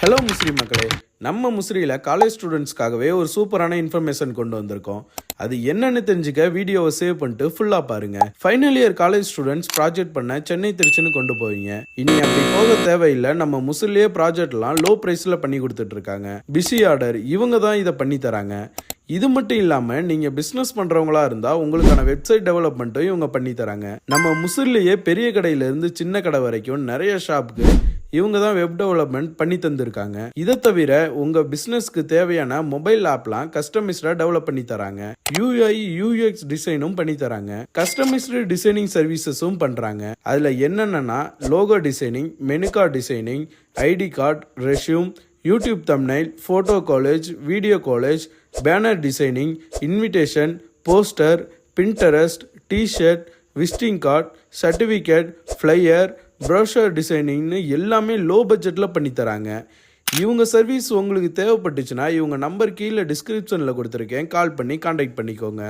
Hello muesli மக்களே, நம்ம முசிறியில் college ஸ்டூடெண்ட்ஸ்க்காகவே ஒரு சூப்பரான இன்ஃபர்மேஷன் கொண்டு வந்திருக்கோம். அது என்னன்னு தெரிஞ்சுக்க வீடியோவை சேவ் பண்ணிட்டு ஃபுல்லாக பாருங்க. Final year college students project பண்ண சென்னை திருச்சின்னு கொண்டு போவீங்க. இனி அப்படி போக தேவையில்லை. நம்ம முசிறிலேயே ப்ராஜெக்ட்லாம் லோ ப்ரைஸில் பண்ணி கொடுத்துட்டு இருக்காங்க. பிஸி ஆர்டர் இவங்க தான் இதை பண்ணி தராங்க. இது மட்டும் இல்லாமல் நீங்கள் பிஸ்னஸ் பண்ணுறவங்களா இருந்தால் உங்களுக்கான வெப்சைட் டெவலப்மெண்ட்டும் இவங்க பண்ணி தராங்க. நம்ம முசிறிலேயே பெரிய கடையிலேருந்து சின்ன கடை வரைக்கும் நிறைய ஷாப்புக்கு இவங்க தான் வெப் டெவலப்மெண்ட் பண்ணி தந்திருக்காங்க. இதை தவிர உங்க பிசினஸ்க்கு தேவையான மொபைல் ஆப்லாம் கஸ்டமைஸ்டா டெவலப் பண்ணி தராங்க. UI UX டிசைனும் பண்ணி தராங்க. கஸ்டமைஸ்டு டிசைனிங் சர்வீசஸும் பண்றாங்க. அதுல என்னென்னா logo designing, menu card designing, ID card, resume, YouTube thumbnail, photo collage, video collage, banner designing, invitation, poster, Pinterest, T-shirt, visiting card, certificate, flyer, brochure டிசைனிங்னு எல்லாமே லோ பட்ஜெட்டில் பண்ணி தராங்க. இவங்க சர்வீஸ் உங்களுக்கு தேவைப்பட்டுச்சுன்னா இவங்க நம்பர் கீழே டிஸ்கிரிப்ஷனில் கொடுத்துருக்கேன். கால் பண்ணி கான்டாக்ட் பண்ணிக்கோங்க.